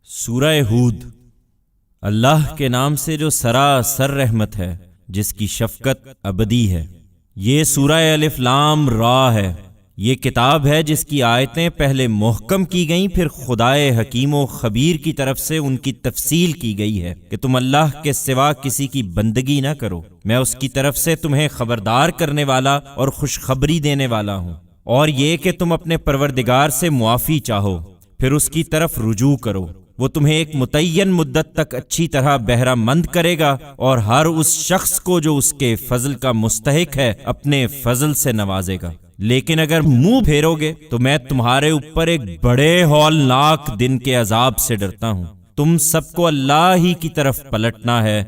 سورہ ہود۔ اللہ کے نام سے جو سراسر رحمت ہے، جس کی شفقت ابدی ہے۔ یہ سورہ الف لام را ہے۔ یہ کتاب ہے جس کی آیتیں پہلے محکم کی گئیں، پھر خدائے حکیم و خبیر کی طرف سے ان کی تفصیل کی گئی ہے کہ تم اللہ کے سوا کسی کی بندگی نہ کرو۔ میں اس کی طرف سے تمہیں خبردار کرنے والا اور خوشخبری دینے والا ہوں، اور یہ کہ تم اپنے پروردگار سے معافی چاہو، پھر اس کی طرف رجوع کرو۔ وہ تمہیں ایک متعین مدت تک اچھی طرح بہرہ مند کرے گا، اور ہر اس شخص کو جو اس کے فضل کا مستحق ہے اپنے فضل سے نوازے گا۔ لیکن اگر منہ پھیرو گے تو میں تمہارے اوپر ایک بڑے ہولناک دن کے عذاب سے ڈرتا ہوں۔ تم سب کو اللہ ہی کی طرف پلٹنا ہے،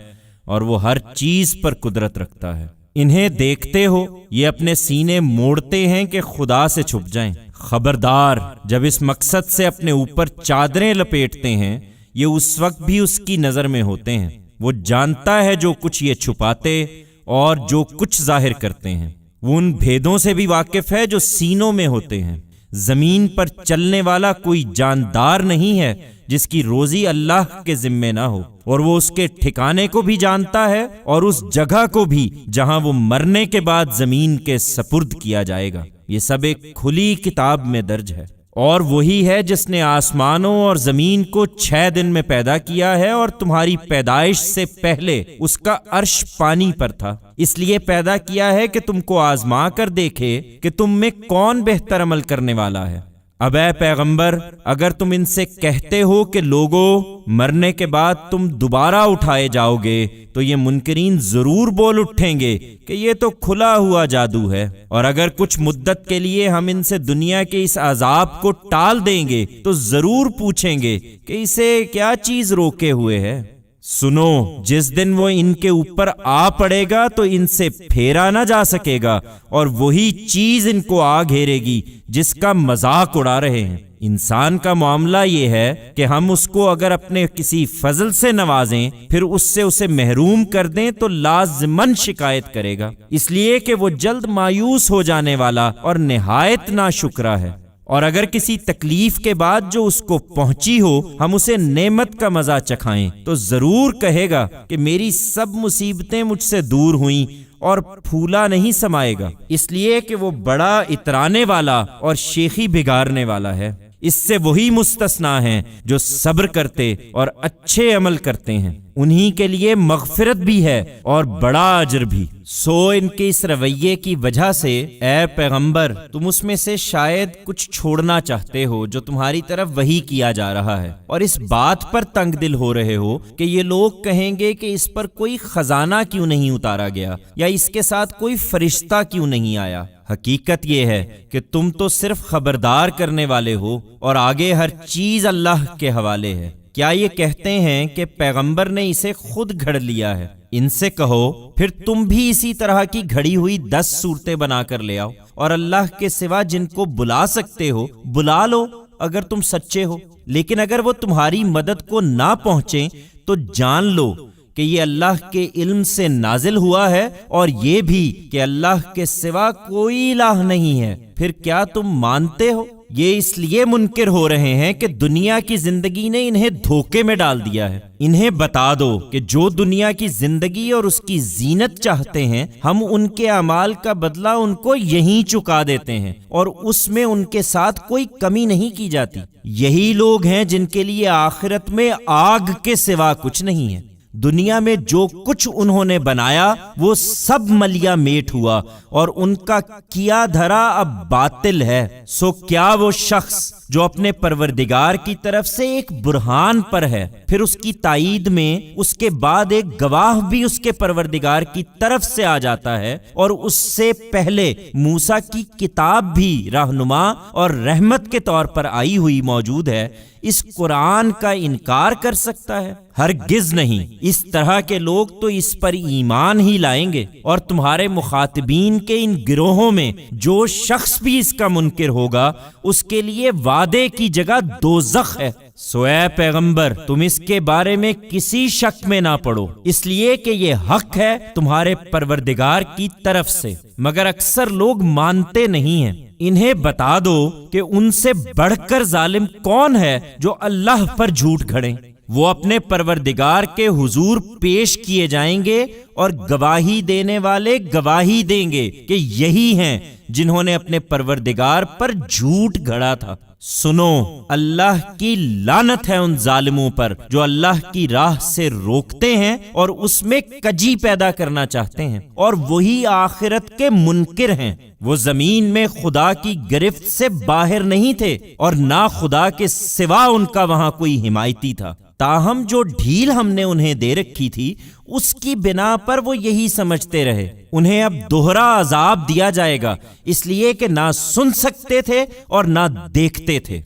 اور وہ ہر چیز پر قدرت رکھتا ہے۔ انہیں دیکھتے ہو یہ اپنے سینے موڑتے ہیں کہ خدا سے چھپ جائیں۔ خبردار، جب اس مقصد سے اپنے اوپر چادریں لپیٹتے ہیں، یہ اس وقت بھی اس کی نظر میں ہوتے ہیں۔ وہ جانتا ہے جو کچھ یہ چھپاتے اور جو کچھ ظاہر کرتے ہیں۔ وہ ان بھیدوں سے بھی واقف ہے جو سینوں میں ہوتے ہیں۔ زمین پر چلنے والا کوئی جاندار نہیں ہے جس کی روزی اللہ کے ذمے نہ ہو، اور وہ اس کے ٹھکانے کو بھی جانتا ہے اور اس جگہ کو بھی جہاں وہ مرنے کے بعد زمین کے سپرد کیا جائے گا۔ یہ سب ایک کھلی کتاب میں درج ہے۔ اور وہی ہے جس نے آسمانوں اور زمین کو 6 دن میں پیدا کیا ہے، اور تمہاری پیدائش سے پہلے اس کا عرش پانی پر تھا، اس لیے پیدا کیا ہے کہ تم کو آزما کر دیکھے کہ تم میں کون بہتر عمل کرنے والا ہے۔ اب اے پیغمبر، اگر تم ان سے کہتے ہو کہ لوگوں مرنے کے بعد تم دوبارہ اٹھائے جاؤ گے، تو یہ منکرین ضرور بول اٹھیں گے کہ یہ تو کھلا ہوا جادو ہے، اور اگر کچھ مدت کے لیے ہم ان سے دنیا کے اس عذاب کو ٹال دیں گے تو ضرور پوچھیں گے کہ اسے کیا چیز روکے ہوئے ہے۔ سنو، جس دن وہ ان کے اوپر آ پڑے گا تو ان سے پھیرا نہ جا سکے گا، اور وہی چیز ان کو آ گھیرے گی جس کا مذاق اڑا رہے ہیں۔ انسان کا معاملہ یہ ہے کہ ہم اس کو اگر اپنے کسی فضل سے نوازیں، پھر اس سے اسے محروم کر دیں تو لازماً شکایت کرے گا، اس لیے کہ وہ جلد مایوس ہو جانے والا اور نہایت ناشکرا ہے۔ اور اگر کسی تکلیف کے بعد جو اس کو پہنچی ہو ہم اسے نعمت کا مزہ چکھائیں، تو ضرور کہے گا کہ میری سب مصیبتیں مجھ سے دور ہوئیں، اور پھولا نہیں سمائے گا، اس لیے کہ وہ بڑا اترانے والا اور شیخی بگاڑنے والا ہے۔ اس سے وہی مستثنا ہیں جو صبر کرتے اور اچھے عمل کرتے ہیں، انہی کے لیے مغفرت بھی ہے اور بڑا اجر بھی۔ سو ان کے اس رویے کی وجہ سے اے پیغمبر، تم اس میں سے شاید کچھ چھوڑنا چاہتے ہو جو تمہاری طرف وحی کیا جا رہا ہے، اور اس بات پر تنگ دل ہو رہے ہو کہ یہ لوگ کہیں گے کہ اس پر کوئی خزانہ کیوں نہیں اتارا گیا، یا اس کے ساتھ کوئی فرشتہ کیوں نہیں آیا۔ حقیقت یہ ہے کہ تم تو صرف خبردار کرنے والے ہو، اور آگے ہر چیز اللہ کے حوالے ہے۔ کیا یہ کہتے ہیں کہ پیغمبر نے اسے خود گھڑ لیا ہے؟ ان سے کہو پھر تم بھی اسی طرح کی گھڑی ہوئی 10 صورتیں بنا کر لے آؤ، اور اللہ کے سوا جن کو بلا سکتے ہو بلا لو اگر تم سچے ہو۔ لیکن اگر وہ تمہاری مدد کو نہ پہنچیں تو جان لو کہ یہ اللہ کے علم سے نازل ہوا ہے، اور یہ بھی کہ اللہ کے سوا کوئی الہ نہیں ہے۔ پھر کیا تم مانتے ہو؟ یہ اس لیے منکر ہو رہے ہیں کہ دنیا کی زندگی نے انہیں دھوکے میں ڈال دیا ہے۔ انہیں بتا دو کہ جو دنیا کی زندگی اور اس کی زینت چاہتے ہیں، ہم ان کے اعمال کا بدلہ ان کو یہیں چکا دیتے ہیں، اور اس میں ان کے ساتھ کوئی کمی نہیں کی جاتی۔ یہی لوگ ہیں جن کے لیے آخرت میں آگ کے سوا کچھ نہیں ہے۔ دنیا میں جو کچھ انہوں نے بنایا وہ سب ملیا میٹ ہوا، اور ان کا کیا دھرا اب باطل ہے۔ سو کیا وہ شخص جو اپنے پروردگار کی طرف سے ایک برہان پر ہے، پھر اس کی تائید میں اس کے بعد ایک گواہ بھی اس کے پروردگار کی طرف سے آ جاتا ہے، اور اس سے پہلے موسیٰ کی کتاب بھی رہنما اور رحمت کے طور پر آئی ہوئی موجود ہے، اس قرآن کا انکار کر سکتا ہے؟ ہرگز نہیں۔ اس طرح کے لوگ تو اس پر ایمان ہی لائیں گے، اور تمہارے مخاطبین کے ان گروہوں میں جو شخص بھی اس کا منکر ہوگا اس کے لیے وعدے کی جگہ دوزخ ہے۔ سو اے پیغمبر، تم اس کے بارے میں کسی شک میں نہ پڑو، اس لیے کہ یہ حق ہے تمہارے پروردگار کی طرف سے، مگر اکثر لوگ مانتے نہیں ہیں۔ انہیں بتا دو کہ ان سے بڑھ کر ظالم کون ہے جو اللہ پر جھوٹ گھڑیں۔ وہ اپنے پروردگار کے حضور پیش کیے جائیں گے اور گواہی دینے والے گواہی دیں گے کہ یہی ہیں جنہوں نے اپنے پروردگار پر جھوٹ گھڑا تھا۔ سنو، اللہ کی لعنت ہے ان ظالموں پر جو اللہ کی راہ سے روکتے ہیں اور اس میں کجی پیدا کرنا چاہتے ہیں، اور وہی آخرت کے منکر ہیں۔ وہ زمین میں خدا کی گرفت سے باہر نہیں تھے اور نہ خدا کے سوا ان کا وہاں کوئی حمایتی تھا، تاہم جو ڈھیل ہم نے انہیں دے رکھی تھی اس کی بنا پر وہ یہی سمجھتے رہے۔ انہیں اب دوہرا عذاب دیا جائے گا، اس لیے کہ نہ سن سکتے تھے اور نہ دیکھتے تھے۔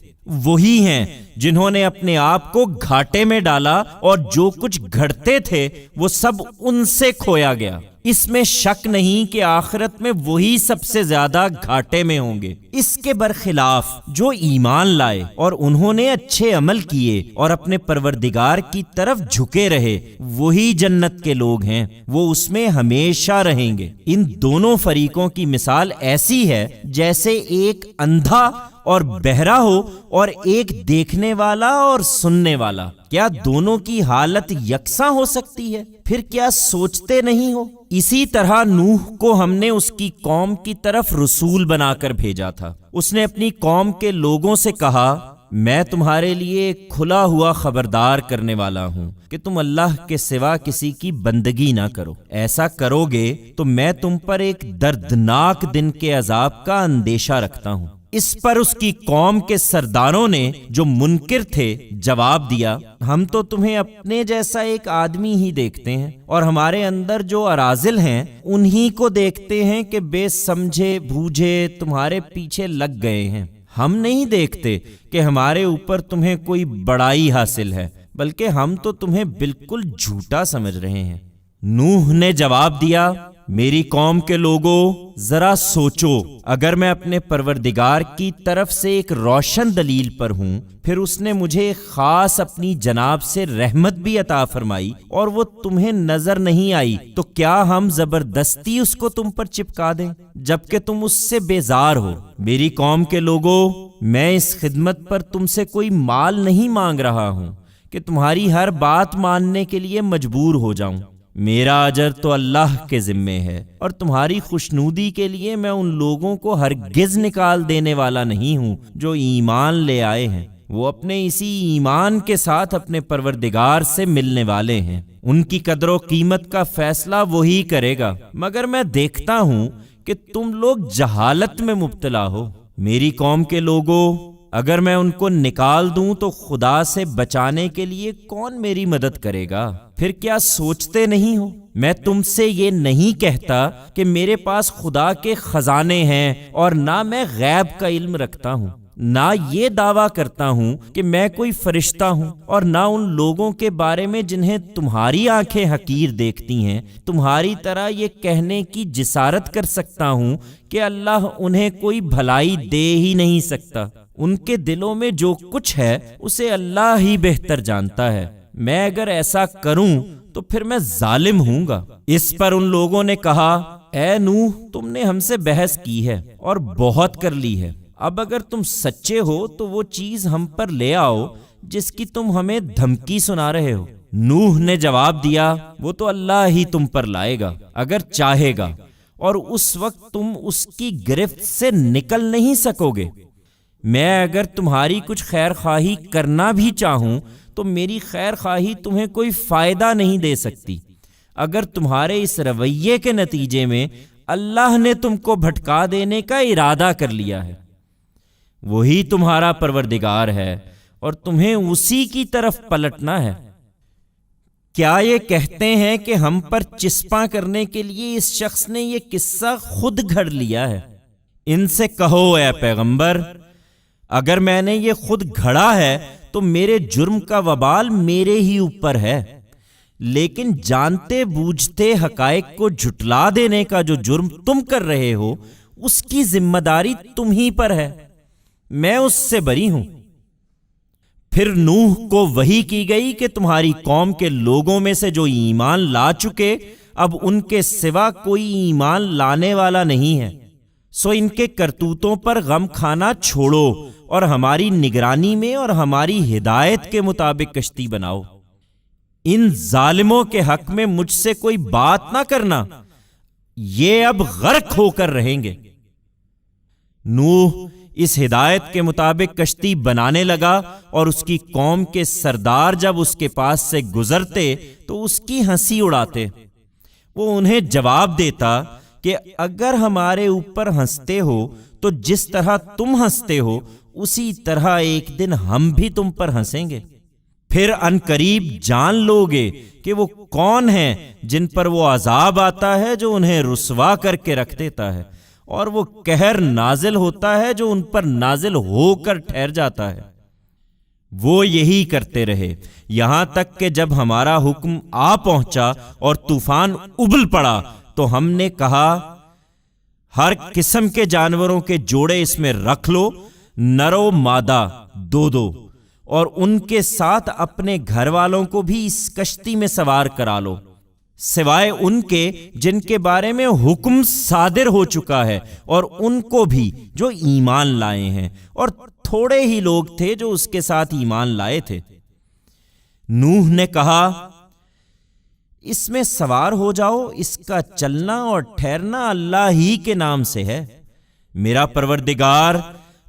وہی ہیں جنہوں نے اپنے آپ کو گھاٹے میں ڈالا اور جو کچھ گھڑتے تھے وہ سب ان سے کھویا گیا۔ اس میں شک نہیں کہ آخرت میں وہی سب سے زیادہ گھاٹے میں ہوں گے۔ اس کے برخلاف جو ایمان لائے اور انہوں نے اچھے عمل کیے اور اپنے پروردگار کی طرف جھکے رہے، وہی جنت کے لوگ ہیں، وہ اس میں ہمیشہ رہیں گے۔ ان دونوں فریقوں کی مثال ایسی ہے جیسے ایک اندھا اور بہرا ہو اور ایک دیکھنے والا اور سننے والا۔ کیا دونوں کی حالت یکساں ہو سکتی ہے؟ پھر کیا سوچتے نہیں ہو؟ اسی طرح نوح کو ہم نے اس کی قوم کی طرف رسول بنا کر بھیجا تھا۔ اس نے اپنی قوم کے لوگوں سے کہا، میں تمہارے لیے ایک کھلا ہوا خبردار کرنے والا ہوں کہ تم اللہ کے سوا کسی کی بندگی نہ کرو۔ ایسا کرو گے تو میں تم پر ایک دردناک دن کے عذاب کا اندیشہ رکھتا ہوں۔ اس پر اس کی قوم کے سرداروں نے جو منکر تھے جواب دیا، ہم تو تمہیں اپنے جیسا ایک آدمی ہی دیکھتے ہیں اور ہمارے اندر جو اراذل ہیں انہی کو دیکھتے ہیں کہ بے سمجھے بوجھے تمہارے پیچھے لگ گئے ہیں۔ ہم نہیں دیکھتے کہ ہمارے اوپر تمہیں کوئی بڑائی حاصل ہے، بلکہ ہم تو تمہیں بالکل جھوٹا سمجھ رہے ہیں۔ نوح نے جواب دیا، میری قوم کے لوگوں، ذرا سوچو، اگر میں اپنے پروردگار کی طرف سے ایک روشن دلیل پر ہوں، پھر اس نے مجھے خاص اپنی جناب سے رحمت بھی عطا فرمائی اور وہ تمہیں نظر نہیں آئی، تو کیا ہم زبردستی اس کو تم پر چپکا دیں جبکہ تم اس سے بیزار ہو؟ میری قوم کے لوگوں، میں اس خدمت پر تم سے کوئی مال نہیں مانگ رہا ہوں کہ تمہاری ہر بات ماننے کے لیے مجبور ہو جاؤں۔ میرا اجر تو اللہ کے ذمے ہے، اور تمہاری خوشنودی کے لیے میں ان لوگوں کو ہرگز نکال دینے والا نہیں ہوں جو ایمان لے آئے ہیں۔ وہ اپنے اسی ایمان کے ساتھ اپنے پروردگار سے ملنے والے ہیں۔ ان کی قدر و قیمت کا فیصلہ وہی کرے گا، مگر میں دیکھتا ہوں کہ تم لوگ جہالت میں مبتلا ہو۔ میری قوم کے لوگوں، اگر میں ان کو نکال دوں تو خدا سے بچانے کے لیے کون میری مدد کرے گا؟ پھر کیا سوچتے نہیں ہو؟ میں تم سے یہ نہیں کہتا کہ میرے پاس خدا کے خزانے ہیں اور نہ میں غیب کا علم رکھتا ہوں، نہ یہ دعویٰ کرتا ہوں کہ میں کوئی فرشتہ ہوں، اور نہ ان لوگوں کے بارے میں جنہیں تمہاری آنکھیں حقیر دیکھتی ہیں تمہاری طرح یہ کہنے کی جسارت کر سکتا ہوں کہ اللہ انہیں کوئی بھلائی دے ہی نہیں سکتا۔ ان کے دلوں میں جو کچھ ہے اسے اللہ ہی بہتر جانتا ہے۔ میں اگر ایسا کروں تو پھر میں ظالم ہوں گا۔ اس پر ان لوگوں نے کہا، اے نوح، تم نے ہم سے بحث کی ہے اور بہت کر لی ہے، اب اگر تم سچے ہو تو وہ چیز ہم پر لے آؤ جس کی تم ہمیں دھمکی سنا رہے ہو۔ نوح نے جواب دیا، وہ تو اللہ ہی تم پر لائے گا اگر چاہے گا، اور اس وقت تم اس کی گرفت سے نکل نہیں سکو گے۔ میں اگر تمہاری کچھ خیر خواہی کرنا بھی چاہوں تو میری خیر خواہی تمہیں کوئی فائدہ نہیں دے سکتی، اگر تمہارے اس رویے کے نتیجے میں اللہ نے تم کو بھٹکا دینے کا ارادہ کر لیا ہے۔ وہی تمہارا پروردگار ہے اور تمہیں اسی کی طرف پلٹنا ہے۔ کیا یہ کہتے ہیں کہ ہم پر چسپاں کرنے کے لیے اس شخص نے یہ قصہ خود گھڑ لیا ہے؟ ان سے کہو، اے پیغمبر، اگر میں نے یہ خود گھڑا ہے تو میرے جرم کا وبال میرے ہی اوپر ہے، لیکن جانتے بوجھتے حقائق کو جھٹلا دینے کا جو جرم تم کر رہے ہو اس کی ذمہ داری تم ہی پر ہے، میں اس سے بری ہوں۔ پھر نوح کو وحی کی گئی کہ تمہاری قوم کے لوگوں میں سے جو ایمان لا چکے اب ان کے سوا کوئی ایمان لانے والا نہیں ہے۔ سو ان کے کرتوتوں پر غم کھانا چھوڑو اور ہماری نگرانی میں اور ہماری ہدایت کے مطابق کشتی بناؤ۔ ان ظالموں کے حق میں مجھ سے کوئی بات نہ کرنا، یہ اب غرق ہو کر رہیں گے۔ نوح اس ہدایت کے مطابق کشتی بنانے لگا، اور اس کی قوم کے سردار جب اس کے پاس سے گزرتے تو اس کی ہنسی اڑاتے۔ وہ انہیں جواب دیتا کہ اگر ہمارے اوپر ہنستے ہو تو جس طرح تم ہنستے ہو اسی طرح ایک دن ہم بھی تم پر ہنسیں گے۔ پھر ان قریب جان لوگے کہ وہ کون ہیں جن پر وہ عذاب آتا ہے جو انہیں رسوا کر کے رکھ دیتا ہے، اور وہ قہر نازل ہوتا ہے جو ان پر نازل ہو کر ٹھہر جاتا ہے۔ وہ یہی کرتے رہے یہاں تک کہ جب ہمارا حکم آ پہنچا اور طوفان ابل پڑا تو ہم نے کہا ہر قسم کے جانوروں کے جوڑے اس میں رکھ لو، نر و مادہ دو دو، اور ان کے ساتھ اپنے گھر والوں کو بھی اس کشتی میں سوار کرا لو، سوائے ان کے جن کے بارے میں حکم صادر ہو چکا ہے، اور ان کو بھی جو ایمان لائے ہیں، اور تھوڑے ہی لوگ تھے جو اس کے ساتھ ایمان لائے تھے۔ نوح نے کہا اس میں سوار ہو جاؤ، اس کا چلنا اور ٹھہرنا اللہ ہی کے نام سے ہے، میرا پروردگار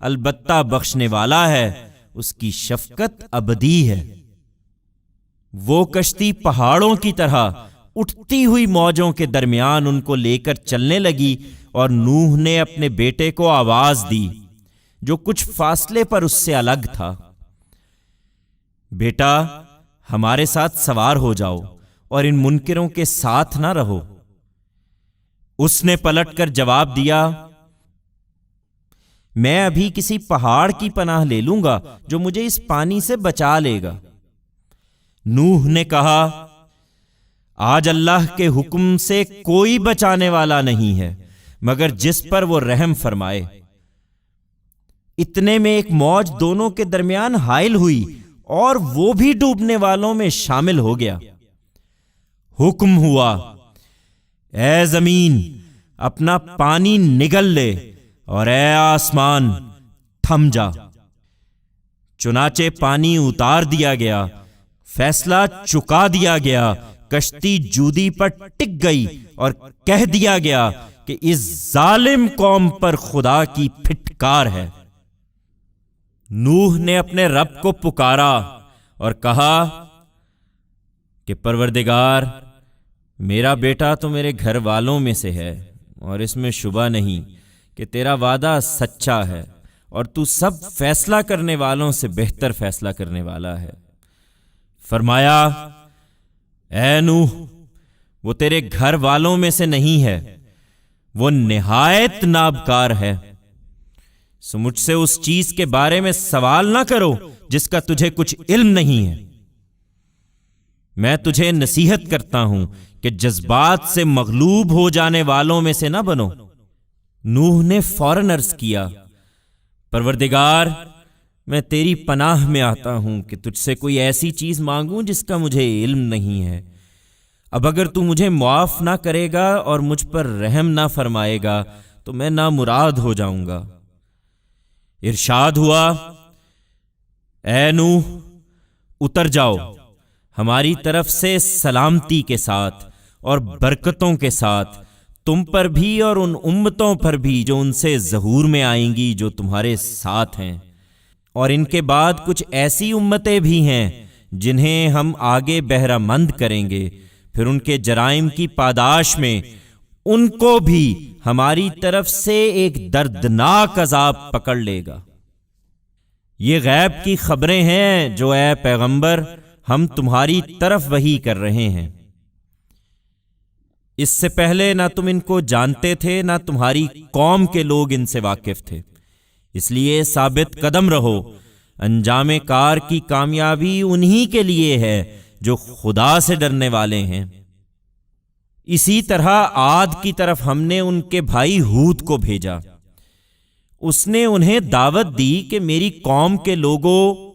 البتہ بخشنے والا ہے، اس کی شفقت ابدی ہے۔ وہ کشتی پہاڑوں کی طرح اٹھتی ہوئی موجوں کے درمیان ان کو لے کر چلنے لگی، اور نوح نے اپنے بیٹے کو آواز دی جو کچھ فاصلے پر اس سے الگ تھا، بیٹا ہمارے ساتھ سوار ہو جاؤ اور ان منکروں کے ساتھ نہ رہو۔ اس نے پلٹ کر جواب دیا میں ابھی کسی پہاڑ کی پناہ لے لوں گا جو مجھے اس پانی سے بچا لے گا۔ نوح نے کہا آج اللہ کے حکم سے کوئی بچانے والا نہیں ہے مگر جس پر وہ رحم فرمائے۔ اتنے میں ایک موج دونوں کے درمیان حائل ہوئی اور وہ بھی ڈوبنے والوں میں شامل ہو گیا۔ حکم ہوا اے زمین اپنا پانی نگل لے، اور اے آسمان تھم جا۔ چنانچہ پانی اتار دیا گیا، فیصلہ چکا دیا گیا، کشتی جودی پر ٹک گئی، اور کہہ دیا گیا کہ اس ظالم قوم پر خدا کی پھٹکار ہے۔ نوح نے اپنے رب کو پکارا اور کہا کہ پروردگار میرا بیٹا تو میرے گھر والوں میں سے ہے، اور اس میں شبہ نہیں کہ تیرا وعدہ سچا ہے، اور تو سب فیصلہ کرنے والوں سے بہتر فیصلہ کرنے والا ہے۔ فرمایا اے نوح وہ تیرے گھر والوں میں سے نہیں ہے، وہ نہایت نابکار ہے، سو مجھ سے اس چیز کے بارے میں سوال نہ کرو جس کا تجھے کچھ علم نہیں ہے۔ میں تجھے نصیحت کرتا ہوں کہ جذبات سے مغلوب ہو جانے والوں میں سے نہ بنو۔ نوح نے فوراً عرض کیا پروردگار میں تیری پناہ میں آتا ہوں کہ تجھ سے کوئی ایسی چیز مانگوں جس کا مجھے علم نہیں ہے۔ اب اگر تو مجھے معاف نہ کرے گا اور مجھ پر رحم نہ فرمائے گا تو میں نامراد ہو جاؤں گا۔ ارشاد ہوا اے نوح اتر جاؤ ہماری طرف سے سلامتی کے ساتھ اور برکتوں کے ساتھ، تم پر بھی اور ان امتوں پر بھی جو ان سے ظہور میں آئیں گی جو تمہارے ساتھ ہیں، اور ان کے بعد کچھ ایسی امتیں بھی ہیں جنہیں ہم آگے بہرہ مند کریں گے، پھر ان کے جرائم کی پاداش میں ان کو بھی ہماری طرف سے ایک دردناک عذاب پکڑ لے گا۔ یہ غیب کی خبریں ہیں جو اے پیغمبر ہم تمہاری طرف وحی کر رہے ہیں۔ اس سے پہلے نہ تم ان کو جانتے تھے نہ تمہاری قوم کے لوگ ان سے واقف تھے، اس لیے ثابت قدم رہو، انجام کار کی کامیابی انہی کے لیے ہے جو خدا سے ڈرنے والے ہیں۔ اسی طرح عاد کی طرف ہم نے ان کے بھائی ہود کو بھیجا، اس نے انہیں دعوت دی کہ میری قوم کے لوگوں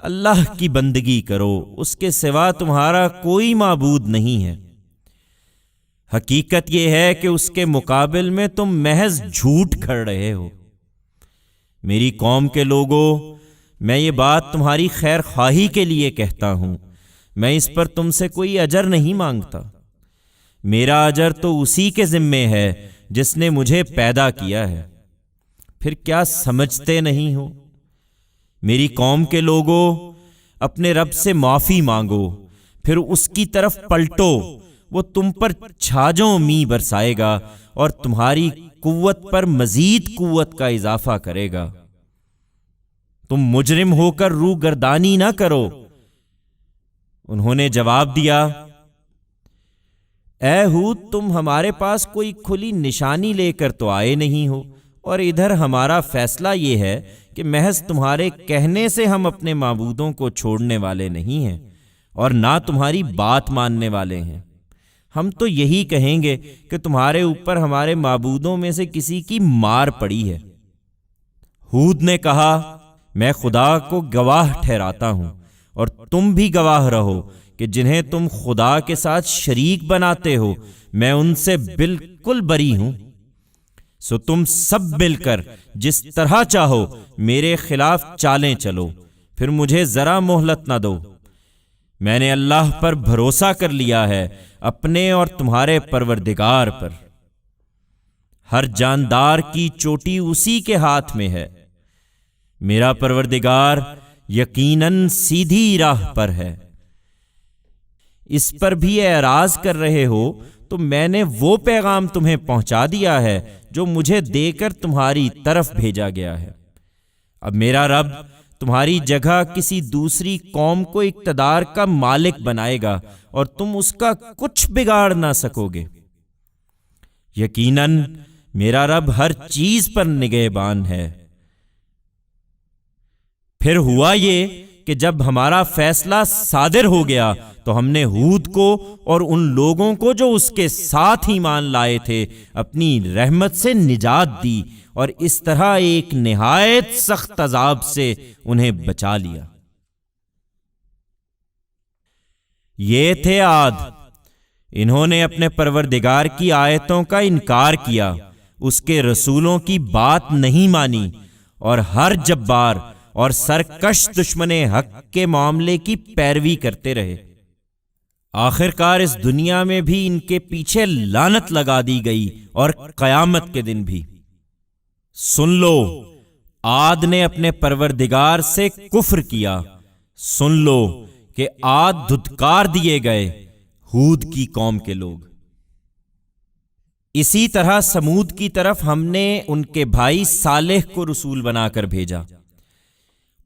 اللہ کی بندگی کرو، اس کے سوا تمہارا کوئی معبود نہیں ہے۔ حقیقت یہ ہے کہ اس کے مقابل میں تم محض جھوٹ گھڑ رہے ہو۔ میری قوم کے لوگوں، میں یہ بات تمہاری خیر خواہی کے لیے کہتا ہوں، میں اس پر تم سے کوئی اجر نہیں مانگتا۔ میرا اجر تو اسی کے ذمے ہے جس نے مجھے پیدا کیا ہے۔ پھر کیا سمجھتے نہیں ہو؟ میری قوم کے لوگوں، اپنے رب سے معافی مانگو، پھر اس کی طرف پلٹو، وہ تم پر چھاجوں می برسائے گا اور تمہاری قوت پر مزید قوت کا اضافہ کرے گا۔ تم مجرم ہو کر روح گردانی نہ کرو۔ انہوں نے جواب دیا، اے ہود، تم ہمارے پاس کوئی کھلی نشانی لے کر تو آئے نہیں ہو، اور ادھر ہمارا فیصلہ یہ ہے کہ محض تمہارے کہنے سے ہم اپنے معبودوں کو چھوڑنے والے نہیں ہیں اور نہ تمہاری بات ماننے والے ہیں۔ ہم تو یہی کہیں گے کہ تمہارے اوپر ہمارے معبودوں میں سے کسی کی مار پڑی ہے۔ ہود نے کہا، میں خدا کو گواہ ٹھہراتا ہوں اور تم بھی گواہ رہو کہ جنہیں تم خدا کے ساتھ شریک بناتے ہو میں ان سے بالکل بری ہوں۔ سو تم سب مل کر جس طرح چاہو میرے خلاف چالیں چلو، پھر مجھے ذرا مہلت نہ دو۔ میں نے اللہ پر بھروسہ کر لیا ہے، اپنے اور تمہارے پروردگار پر۔ ہر جاندار کی چوٹی اسی کے ہاتھ میں ہے۔ میرا پروردگار یقیناً سیدھی راہ پر ہے۔ اس پر بھی اعراض کر رہے ہو تو میں نے وہ پیغام تمہیں پہنچا دیا ہے جو مجھے دے کر تمہاری طرف بھیجا گیا ہے۔ اب میرا رب تمہاری جگہ کسی دوسری قوم کو اقتدار کا مالک بنائے گا اور تم اس کا کچھ بگاڑ نہ سکو گے۔ یقیناً میرا رب ہر چیز پر نگہبان ہے۔ پھر ہوا یہ کہ جب ہمارا فیصلہ صادر ہو گیا تو ہم نے ہود کو اور ان لوگوں کو جو اس کے ساتھ ایمان لائے تھے اپنی رحمت سے نجات دی، اور اس طرح ایک نہایت سخت عذاب سے انہیں بچا لیا۔ یہ تھے عاد، انہوں نے اپنے پروردگار کی آیتوں کا انکار کیا، اس کے رسولوں کی بات نہیں مانی، اور ہر جبار اور سرکش دشمن حق کے معاملے کی پیروی کرتے رہے۔ آخرکار اس دنیا میں بھی ان کے پیچھے لعنت لگا دی گئی اور قیامت کے دن بھی۔ سن لو، عاد نے اپنے پروردگار سے کفر کیا۔ سن لو کہ عاد دھتکار دیے گئے، ہود کی قوم کے لوگ۔ اسی طرح سمود کی طرف ہم نے ان کے بھائی صالح کو رسول بنا کر بھیجا۔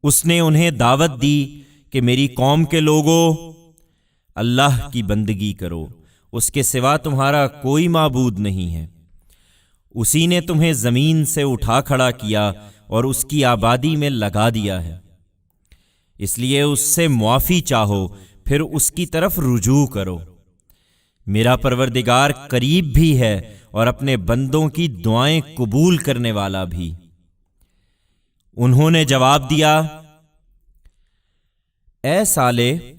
اس نے انہیں دعوت دی کہ میری قوم کے لوگوں، اللہ کی بندگی کرو، اس کے سوا تمہارا کوئی معبود نہیں ہے۔ اسی نے تمہیں زمین سے اٹھا کھڑا کیا اور اس کی آبادی میں لگا دیا ہے، اس لیے اس سے معافی چاہو، پھر اس کی طرف رجوع کرو۔ میرا پروردگار قریب بھی ہے اور اپنے بندوں کی دعائیں قبول کرنے والا بھی۔ انہوں نے جواب دیا، اے صالح،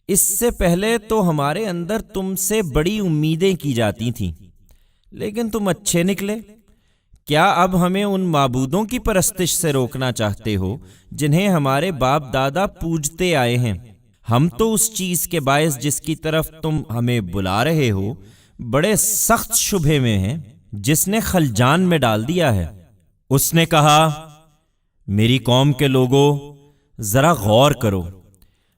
اس سے پہلے تو ہمارے اندر تم سے بڑی امیدیں کی جاتی تھیں، لیکن تم اچھے نکلے۔ کیا اب ہمیں ان معبودوں کی پرستش سے روکنا چاہتے ہو جنہیں ہمارے باپ دادا پوجتے آئے ہیں؟ ہم تو اس چیز کے باعث جس کی طرف تم ہمیں بلا رہے ہو بڑے سخت شبہے میں ہیں، جس نے خلجان میں ڈال دیا ہے۔ اس نے کہا، میری قوم کے لوگوں، ذرا غور کرو،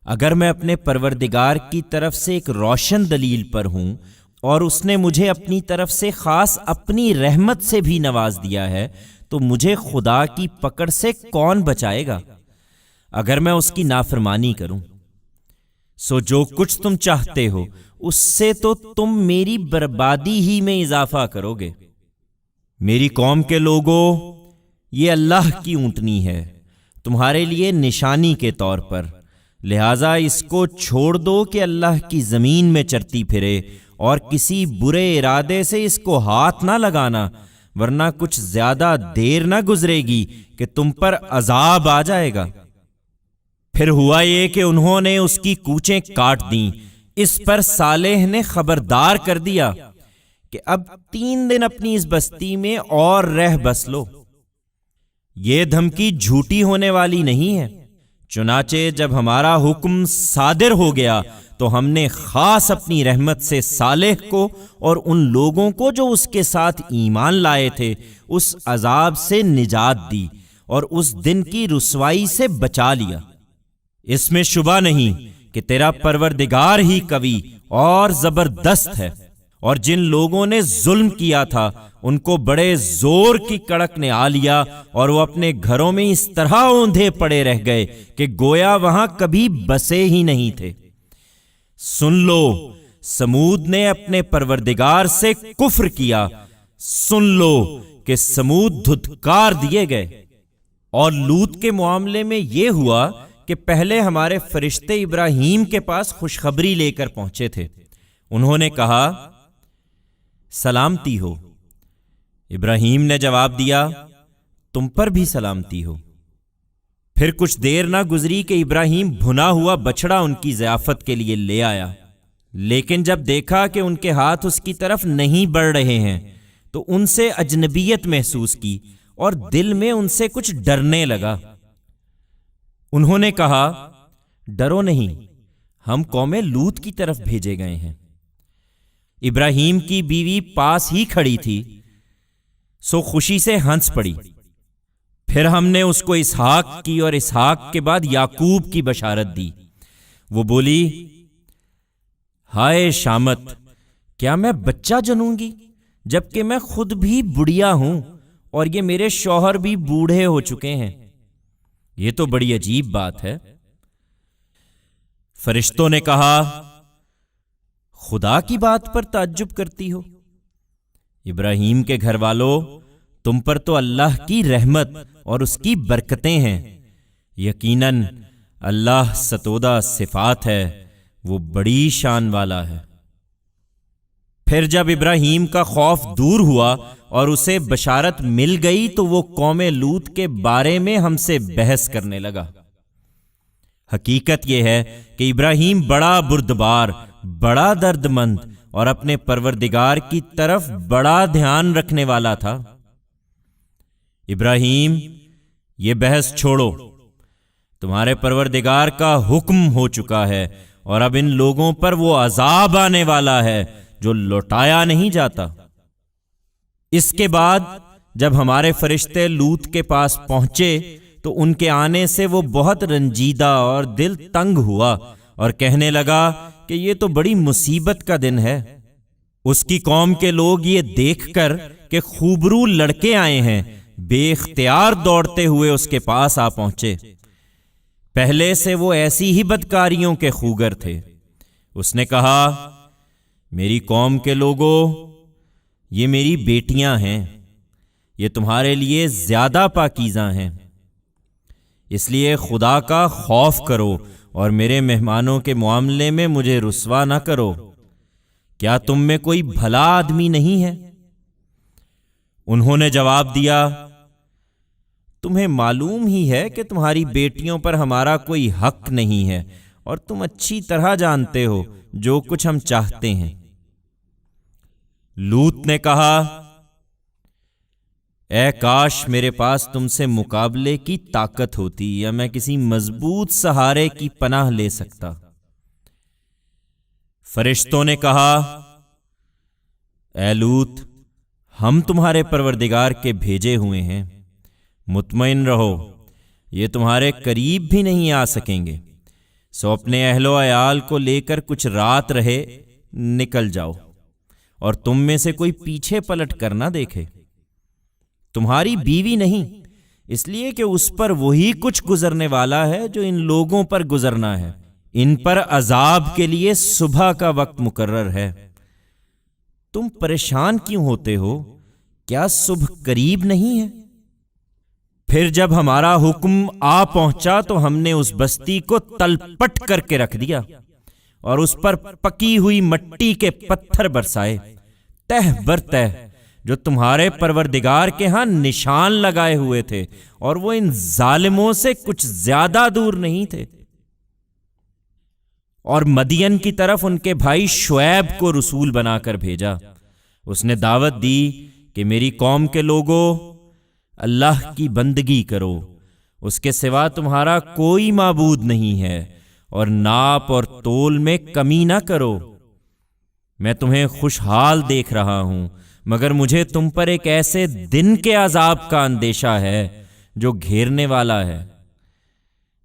اگر میں اپنے پروردگار کی طرف سے ایک روشن دلیل پر ہوں اور اس نے مجھے اپنی طرف سے خاص اپنی رحمت سے بھی نواز دیا ہے تو مجھے خدا کی پکڑ سے کون بچائے گا اگر میں اس کی نافرمانی کروں؟ سو جو کچھ تم چاہتے ہو اس سے تو تم میری بربادی ہی میں اضافہ کرو گے۔ میری قوم کے لوگوں، یہ اللہ کی اونٹنی ہے تمہارے لیے نشانی کے طور پر، لہذا اس کو چھوڑ دو کہ اللہ کی زمین میں چرتی پھرے، اور کسی برے ارادے سے اس کو ہاتھ نہ لگانا، ورنہ کچھ زیادہ دیر نہ گزرے گی کہ تم پر عذاب آ جائے گا۔ پھر ہوا یہ کہ انہوں نے اس کی کوچیں کاٹ دیں۔ اس پر صالح نے خبردار کر دیا کہ اب 3 دن اپنی اس بستی میں اور رہ بس لو۔ یہ دھمکی جھوٹی ہونے والی نہیں ہے۔ چنانچہ جب ہمارا حکم صادر ہو گیا تو ہم نے خاص اپنی رحمت سے صالح کو اور ان لوگوں کو جو اس کے ساتھ ایمان لائے تھے اس عذاب سے نجات دی اور اس دن کی رسوائی سے بچا لیا۔ اس میں شبہ نہیں کہ تیرا پروردگار ہی قوی اور زبردست ہے، اور جن لوگوں نے ظلم کیا تھا ان کو بڑے زور کی کڑک نے آ لیا، اور وہ اپنے گھروں میں اس طرح اوندھے پڑے رہ گئے کہ گویا وہاں کبھی بسے ہی نہیں تھے۔ سن لو، سمود نے اپنے پروردگار سے کفر کیا، سن لو کہ سمود دھتکار دیے گئے۔ اور لوط کے معاملے میں یہ ہوا کہ پہلے ہمارے فرشتے ابراہیم کے پاس خوشخبری لے کر پہنچے تھے۔ انہوں نے کہا، سلامتی ہو۔ ابراہیم نے جواب دیا، تم پر بھی سلامتی ہو۔ پھر کچھ دیر نہ گزری کہ ابراہیم بھنا ہوا بچڑا ان کی ضیافت کے لیے لے آیا، لیکن جب دیکھا کہ ان کے ہاتھ اس کی طرف نہیں بڑھ رہے ہیں تو ان سے اجنبیت محسوس کی اور دل میں ان سے کچھ ڈرنے لگا۔ انہوں نے کہا، ڈرو نہیں، ہم قوم لوط کی طرف بھیجے گئے ہیں۔ ابراہیم کی بیوی پاس ہی کھڑی تھی، سو خوشی سے ہنس پڑی۔ پھر ہم نے اس کو اسحاق کی اور اسحاق کے بعد یعقوب کی بشارت دی۔ وہ بولی، ہائے شامت، کیا میں بچہ جنوں گی جبکہ میں خود بھی بڑھیا ہوں اور یہ میرے شوہر بھی بوڑھے ہو چکے ہیں؟ یہ تو بڑی عجیب بات ہے۔ فرشتوں نے کہا، خدا کی بات پر تعجب کرتی ہو؟ ابراہیم کے گھر والوں، تم پر تو اللہ کی رحمت اور اس کی برکتیں ہیں۔ یقیناً اللہ ستودہ صفات ہے، وہ بڑی شان والا ہے۔ پھر جب ابراہیم کا خوف دور ہوا اور اسے بشارت مل گئی تو وہ قوم لوط کے بارے میں ہم سے بحث کرنے لگا۔ حقیقت یہ ہے کہ ابراہیم بڑا بردبار، بڑا درد مند اور اپنے پروردگار کی طرف بڑا دھیان رکھنے والا تھا۔ ابراہیم، یہ بحث چھوڑو، تمہارے پروردگار کا حکم ہو چکا ہے اور اب ان لوگوں پر وہ عذاب آنے والا ہے جو لوٹایا نہیں جاتا۔ اس کے بعد جب ہمارے فرشتے لوط کے پاس پہنچے تو ان کے آنے سے وہ بہت رنجیدہ اور دل تنگ ہوا اور کہنے لگا کہ یہ تو بڑی مصیبت کا دن ہے۔ اس کی قوم کے لوگ یہ دیکھ کر کہ خوبرو لڑکے آئے ہیں بے اختیار دوڑتے ہوئے اس کے پاس آ پہنچے۔ پہلے سے وہ ایسی ہی بدکاریوں کے خوگر تھے۔ اس نے کہا، میری قوم کے لوگوں، یہ میری بیٹیاں ہیں، یہ تمہارے لیے زیادہ پاکیزہ ہیں، اس لیے خدا کا خوف کرو اور میرے مہمانوں کے معاملے میں مجھے رسوا نہ کرو۔ کیا تم میں کوئی بھلا آدمی نہیں ہے؟ انہوں نے جواب دیا، تمہیں معلوم ہی ہے کہ تمہاری بیٹیوں پر ہمارا کوئی حق نہیں ہے اور تم اچھی طرح جانتے ہو جو کچھ ہم چاہتے ہیں۔ لوط نے کہا، اے کاش میرے پاس تم سے مقابلے کی طاقت ہوتی یا میں کسی مضبوط سہارے کی پناہ لے سکتا۔ فرشتوں نے کہا، اے لوط، ہم تمہارے پروردگار کے بھیجے ہوئے ہیں، مطمئن رہو، یہ تمہارے قریب بھی نہیں آ سکیں گے، سو اپنے اہل و عیال کو لے کر کچھ رات رہے نکل جاؤ، اور تم میں سے کوئی پیچھے پلٹ کر نہ دیکھے۔ تمہاری بیوی نہیں، اس لیے کہ اس پر وہی کچھ گزرنے والا ہے جو ان لوگوں پر گزرنا ہے۔ ان پر عذاب کے لیے صبح کا وقت مقرر ہے۔ تم پریشان کیوں ہوتے ہو؟ کیا صبح قریب نہیں ہے؟ پھر جب ہمارا حکم آ پہنچا تو ہم نے اس بستی کو تل پٹ کر کے رکھ دیا اور اس پر پکی ہوئی مٹی کے پتھر برسائے، تہ بر تہ، جو تمہارے پروردگار کے ہاں نشان لگائے ہوئے تھے، اور وہ ان ظالموں سے کچھ زیادہ دور نہیں تھے۔ اور مدین کی طرف ان کے بھائی شعیب کو رسول بنا کر بھیجا۔ اس نے دعوت دی کہ میری قوم کے لوگوں، اللہ کی بندگی کرو، اس کے سوا تمہارا کوئی معبود نہیں ہے، اور ناپ اور تول میں کمی نہ کرو۔ میں تمہیں خوشحال دیکھ رہا ہوں، مگر مجھے تم پر ایک ایسے دن کے عذاب کا اندیشہ ہے جو گھیرنے والا ہے۔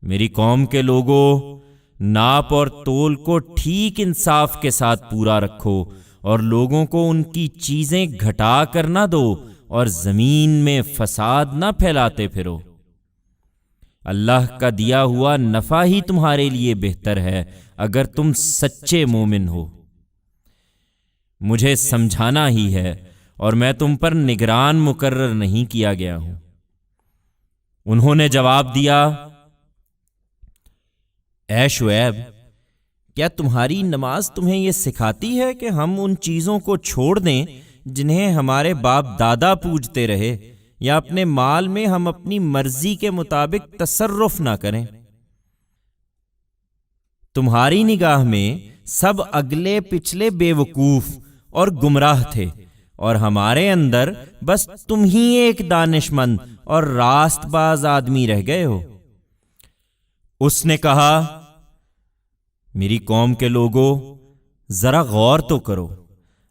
میری قوم کے لوگوں، ناپ اور تول کو ٹھیک انصاف کے ساتھ پورا رکھو، اور لوگوں کو ان کی چیزیں گھٹا کر نہ دو، اور زمین میں فساد نہ پھیلاتے پھرو۔ اللہ کا دیا ہوا نفع ہی تمہارے لیے بہتر ہے اگر تم سچے مومن ہو۔ مجھے سمجھانا ہی ہے، اور میں تم پر نگران مقرر نہیں کیا گیا ہوں۔ انہوں نے جواب دیا، اے شعیب، کیا تمہاری نماز تمہیں یہ سکھاتی ہے کہ ہم ان چیزوں کو چھوڑ دیں جنہیں ہمارے باپ دادا پوجتے رہے، یا اپنے مال میں ہم اپنی مرضی کے مطابق تصرف نہ کریں؟ تمہاری نگاہ میں سب اگلے پچھلے بے وقوف اور گمراہ تھے، اور ہمارے اندر بس تم ہی ایک دانش مند اور راست باز آدمی رہ گئے ہو۔ اس نے کہا، میری قوم کے لوگوں، ذرا غور تو کرو،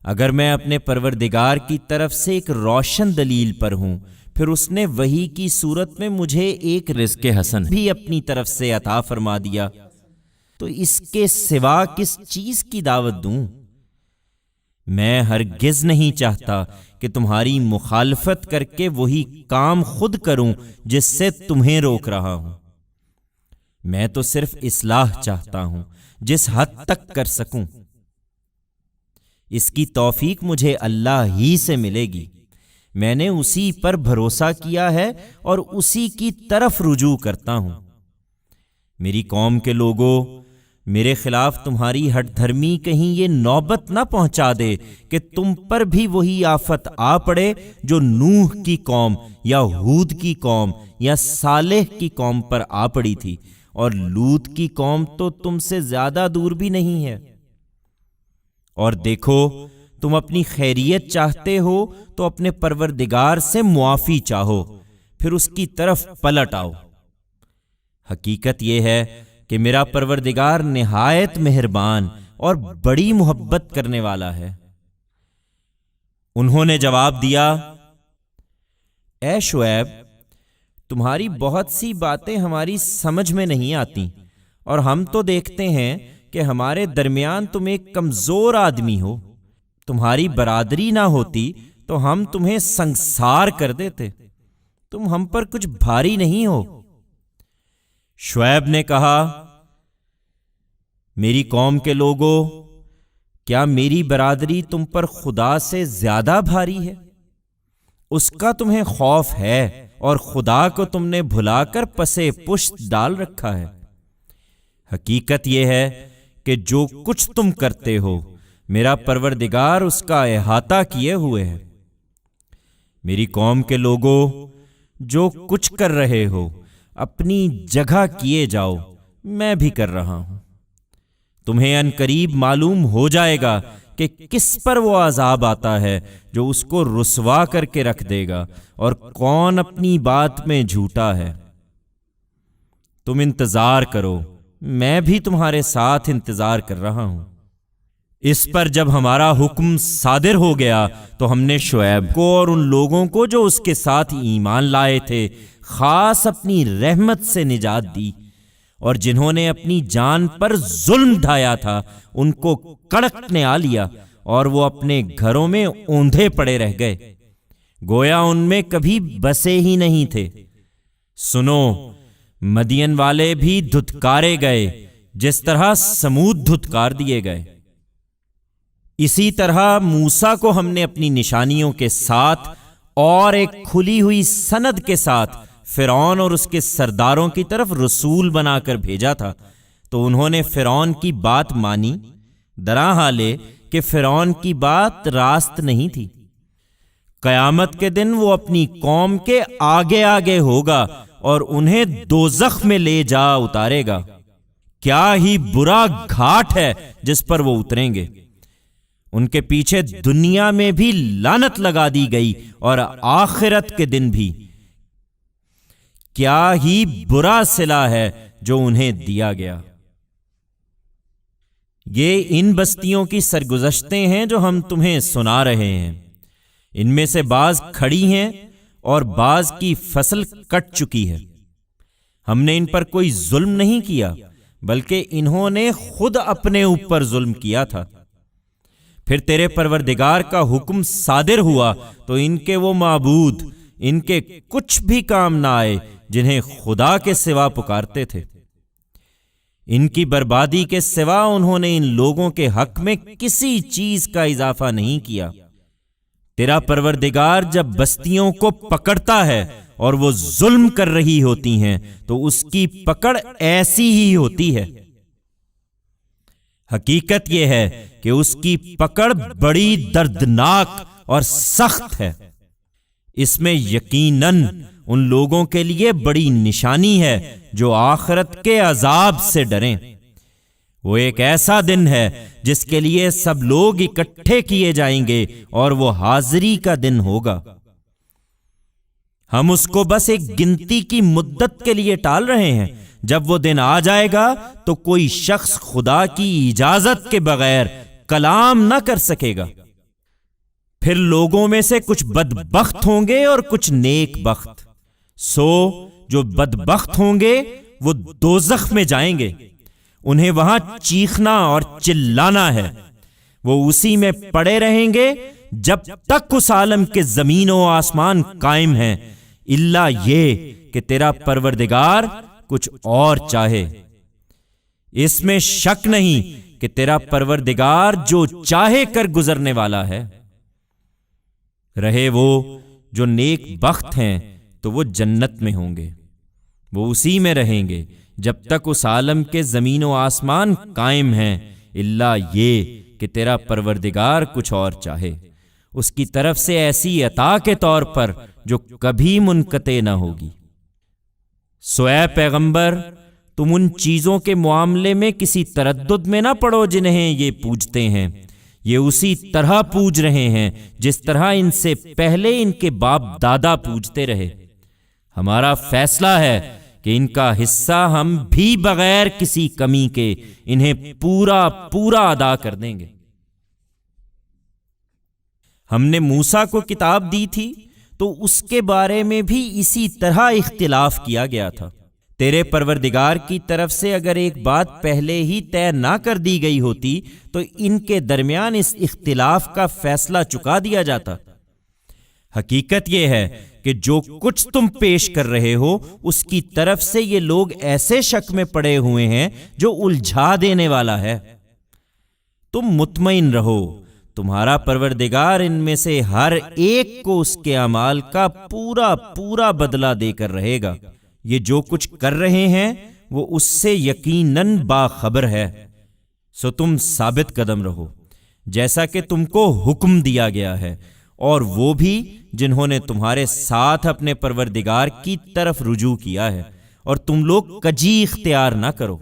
اگر میں اپنے پروردگار کی طرف سے ایک روشن دلیل پر ہوں، پھر اس نے وحی کی صورت میں مجھے ایک رزق حسن بھی اپنی طرف سے عطا فرما دیا، تو اس کے سوا کس چیز کی دعوت دوں؟ میں ہرگز نہیں چاہتا کہ تمہاری مخالفت کر کے وہی کام خود کروں جس سے تمہیں روک رہا ہوں۔ میں تو صرف اصلاح چاہتا ہوں جس حد تک کر سکوں۔ اس کی توفیق مجھے اللہ ہی سے ملے گی، میں نے اسی پر بھروسہ کیا ہے اور اسی کی طرف رجوع کرتا ہوں۔ میری قوم کے لوگوں، میرے خلاف تمہاری ہٹ دھرمی کہیں یہ نوبت نہ پہنچا دے کہ تم پر بھی وہی آفت آ پڑے جو نوح کی قوم یا ہود کی قوم یا صالح کی قوم پر آ پڑی تھی، اور لوط کی قوم تو تم سے زیادہ دور بھی نہیں ہے۔ اور دیکھو، تم اپنی خیریت چاہتے ہو تو اپنے پروردگار سے معافی چاہو، پھر اس کی طرف پلٹ آؤ۔ حقیقت یہ ہے کہ میرا پروردگار نہایت مہربان اور بڑی محبت کرنے والا ہے۔ انہوں نے جواب دیا، اے شعیب، تمہاری بہت سی باتیں ہماری سمجھ میں نہیں آتی، اور ہم تو دیکھتے ہیں کہ ہمارے درمیان تم ایک کمزور آدمی ہو۔ تمہاری برادری نہ ہوتی تو ہم تمہیں سنگسار کر دیتے، تم ہم پر کچھ بھاری نہیں ہو۔ شعیب نے کہا، میری قوم کے لوگوں، کیا میری برادری تم پر خدا سے زیادہ بھاری ہے؟ اس کا تمہیں خوف ہے، اور خدا کو تم نے بھلا کر پسے پشت ڈال رکھا ہے۔ حقیقت یہ ہے کہ جو کچھ تم کرتے ہو میرا پروردگار اس کا احاطہ کیے ہوئے ہے۔ میری قوم کے لوگوں، جو کچھ کر رہے ہو اپنی جگہ کیے جاؤ، میں بھی کر رہا ہوں۔ تمہیں ان قریب معلوم ہو جائے گا کہ کس پر وہ عذاب آتا ہے جو اس کو رسوا کر کے رکھ دے گا، اور کون اپنی بات میں جھوٹا ہے۔ تم انتظار کرو، میں بھی تمہارے ساتھ انتظار کر رہا ہوں۔ اس پر جب ہمارا حکم صادر ہو گیا تو ہم نے شعیب کو اور ان لوگوں کو جو اس کے ساتھ ایمان لائے تھے خاص اپنی رحمت سے نجات دی، اور جنہوں نے اپنی جان پر ظلم ڈھایا تھا ان کو کڑک نے آ لیا، اور وہ اپنے گھروں میں اوندھے پڑے رہ گئے، گویا ان میں کبھی بسے ہی نہیں تھے۔ سنو، مدین والے بھی دھتکارے گئے جس طرح سمود دھتکار دیے گئے۔ اسی طرح موسیٰ کو ہم نے اپنی نشانیوں کے ساتھ اور ایک کھلی ہوئی سند کے ساتھ فرعون اور اس کے سرداروں کی طرف رسول بنا کر بھیجا تھا، تو انہوں نے فرعون کی بات مانی، درحالے کہ فرعون کی بات راست نہیں تھی۔ قیامت کے دن وہ اپنی قوم کے آگے آگے ہوگا اور انہیں دوزخ میں لے جا اتارے گا۔ کیا ہی برا گھاٹ ہے جس پر وہ اتریں گے۔ ان کے پیچھے دنیا میں بھی لعنت لگا دی گئی اور آخرت کے دن بھی۔ کیا ہی برا صلہ ہے جو انہیں دیا گیا۔ یہ ان بستیوں کی سرگزشتیں ہیں جو ہم تمہیں سنا رہے ہیں۔ ان میں سے بعض کھڑی ہیں اور بعض کی فصل کٹ چکی ہے۔ ہم نے ان پر کوئی ظلم نہیں کیا، بلکہ انہوں نے خود اپنے اوپر ظلم کیا تھا۔ پھر تیرے پروردگار کا حکم صادر ہوا تو ان کے وہ معبود ان کے کچھ بھی کام نہ آئے جنہیں خدا کے سوا پکارتے تھے۔ ان کی بربادی کے سوا انہوں نے ان لوگوں کے حق میں کسی چیز کا اضافہ نہیں کیا۔ تیرا پروردگار جب بستیوں کو پکڑتا ہے اور وہ ظلم کر رہی ہوتی ہیں تو اس کی پکڑ ایسی ہی ہوتی ہے۔ حقیقت یہ ہے کہ اس کی پکڑ بڑی دردناک اور سخت ہے۔ اس میں یقیناً ان لوگوں کے لیے بڑی نشانی ہے جو آخرت کے عذاب سے ڈریں۔ وہ ایک ایسا دن ہے جس کے لیے سب لوگ اکٹھے کیے جائیں گے اور وہ حاضری کا دن ہوگا۔ ہم اس کو بس ایک گنتی کی مدت کے لیے ٹال رہے ہیں۔ جب وہ دن آ جائے گا تو کوئی شخص خدا کی اجازت کے بغیر کلام نہ کر سکے گا۔ پھر لوگوں میں سے کچھ بدبخت ہوں گے اور کچھ نیک بخت۔ سو جو بدبخت ہوں گے وہ دوزخ میں جائیں گے، انہیں وہاں چیخنا اور چلانا ہے۔ وہ اسی میں پڑے رہیں گے جب تک اس عالم کے زمین و آسمان قائم ہیں، الا یہ کہ تیرا پروردگار کچھ اور چاہے۔ اس میں شک نہیں کہ تیرا پروردگار جو چاہے کر گزرنے والا ہے۔ رہے وہ جو نیک بخت ہیں تو وہ جنت میں ہوں گے، وہ اسی میں رہیں گے جب تک اس عالم کے زمین و آسمان قائم ہیں، الا یہ کہ تیرا پروردگار کچھ اور چاہے، اس کی طرف سے ایسی عطا کے طور پر جو کبھی منقطع نہ ہوگی۔ سو اے پیغمبر، تم ان چیزوں کے معاملے میں کسی تردد میں نہ پڑو جنہیں یہ پوجتے ہیں۔ یہ اسی طرح پوج رہے ہیں جس طرح ان سے پہلے ان کے باپ دادا پوجتے رہے۔ ہمارا فیصلہ ہے کہ ان کا حصہ ہم بھی بغیر کسی کمی کے انہیں پورا پورا ادا کر دیں گے۔ ہم نے موسیٰ کو کتاب دی تھی تو اس کے بارے میں بھی اسی طرح اختلاف کیا گیا تھا۔ تیرے پروردگار کی طرف سے اگر ایک بات پہلے ہی طے نہ کر دی گئی ہوتی تو ان کے درمیان اس اختلاف کا فیصلہ چکا دیا جاتا۔ حقیقت یہ ہے کہ جو کچھ تم پیش کر رہے ہو اس کی طرف سے یہ لوگ ایسے شک میں پڑے ہوئے ہیں جو الجھا دینے والا ہے۔ تم مطمئن رہو، تمہارا پروردگار ان میں سے ہر ایک کو اس کے اعمال کا پورا پورا بدلہ دے کر رہے گا۔ یہ جو کچھ کر رہے ہیں وہ اس سے یقیناً باخبر ہے۔ سو تم ثابت قدم رہو جیسا کہ تم کو حکم دیا گیا ہے، اور وہ بھی جنہوں نے تمہارے ساتھ اپنے پروردگار کی طرف رجوع کیا ہے، اور تم لوگ کجی اختیار نہ کرو۔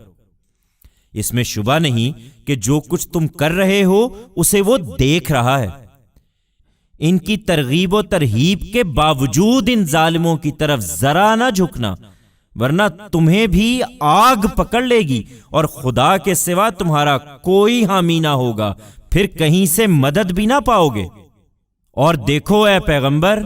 اس میں شبہ نہیں کہ جو کچھ تم کر رہے ہو اسے وہ دیکھ رہا ہے۔ ان کی ترغیب و ترہیب کے باوجود ان ظالموں کی طرف ذرا نہ جھکنا، ورنہ تمہیں بھی آگ پکڑ لے گی اور خدا کے سوا تمہارا کوئی حامی نہ ہوگا، پھر کہیں سے مدد بھی نہ پاؤ گے۔ اور دیکھو اے پیغمبر،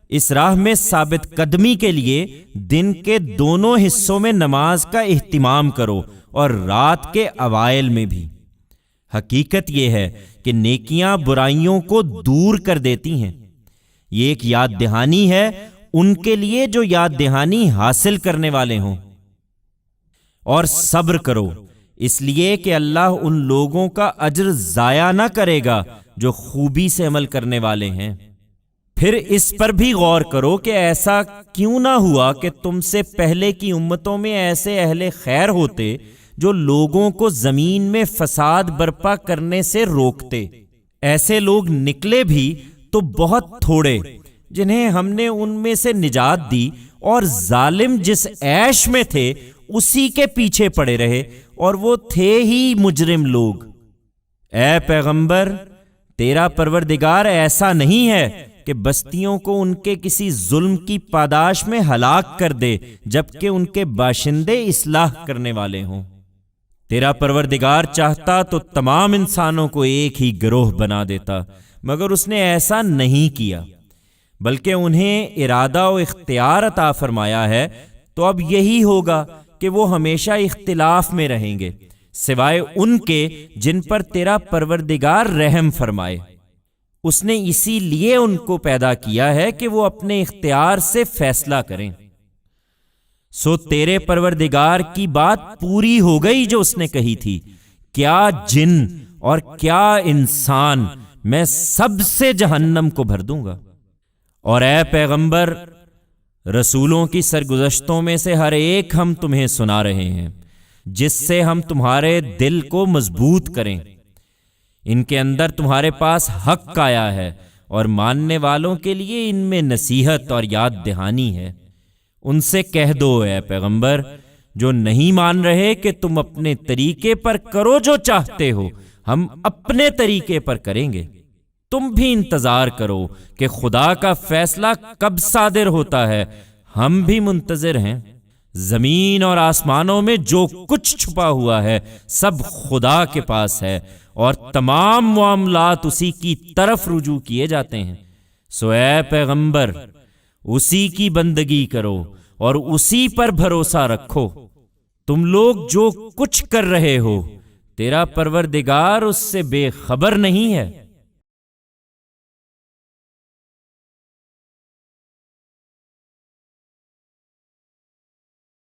اس راہ میں ثابت قدمی کے لیے دن کے دونوں حصوں میں نماز کا اہتمام کرو اور رات کے اوائل میں بھی۔ حقیقت یہ ہے کہ نیکیاں برائیوں کو دور کر دیتی ہیں۔ یہ ایک یاد دہانی ہے ان کے لیے جو یاد دہانی حاصل کرنے والے ہوں۔ اور صبر کرو، اس لیے کہ اللہ ان لوگوں کا اجر ضائع نہ کرے گا جو خوبی سے عمل کرنے والے ہیں۔ پھر اس پر بھی غور کرو کہ ایسا کیوں نہ ہوا کہ تم سے پہلے کی امتوں میں ایسے اہل خیر ہوتے جو لوگوں کو زمین میں فساد برپا کرنے سے روکتے۔ ایسے لوگ نکلے بھی تو بہت تھوڑے، جنہیں ہم نے ان میں سے نجات دی، اور ظالم جس عیش میں تھے اسی کے پیچھے پڑے رہے، اور وہ تھے ہی مجرم لوگ۔ اے پیغمبر، تیرا پروردگار ایسا نہیں ہے کہ بستیوں کو ان کے کسی ظلم کی پاداش میں ہلاک کر دے جبکہ ان کے باشندے اصلاح کرنے والے ہوں۔ تیرا پروردگار چاہتا تو تمام انسانوں کو ایک ہی گروہ بنا دیتا، مگر اس نے ایسا نہیں کیا، بلکہ انہیں ارادہ و اختیار عطا فرمایا ہے، تو اب یہی ہوگا کہ وہ ہمیشہ اختلاف میں رہیں گے، سوائے ان کے جن پر تیرا پروردگار رحم فرمائے۔ اس نے اسی لیے ان کو پیدا کیا ہے کہ وہ اپنے اختیار سے فیصلہ کریں۔ سو تیرے پروردگار کی بات پوری ہو گئی جو اس نے کہی تھی، کیا جن اور کیا انسان میں سب سے جہنم کو بھر دوں گا۔ اور اے پیغمبر، رسولوں کی سرگزشتوں میں سے ہر ایک ہم تمہیں سنا رہے ہیں، جس سے ہم تمہارے دل کو مضبوط کریں۔ ان کے اندر تمہارے پاس حق آیا ہے، اور ماننے والوں کے لیے ان میں نصیحت اور یاد دہانی ہے۔ ان سے کہہ دو اے پیغمبر، جو نہیں مان رہے کہ تم اپنے طریقے پر کرو جو چاہتے ہو، ہم اپنے طریقے پر کریں گے۔ تم بھی انتظار کرو کہ خدا کا فیصلہ کب صادر ہوتا ہے، ہم بھی منتظر ہیں۔ زمین اور آسمانوں میں جو کچھ چھپا ہوا ہے سب خدا کے پاس ہے، اور تمام معاملات اسی کی طرف رجوع کیے جاتے ہیں۔ سو اے پیغمبر، اسی کی بندگی کرو اور اسی پر بھروسہ رکھو۔ تم لوگ جو کچھ کر رہے ہو، تیرا پروردگار اس سے بے خبر نہیں ہے۔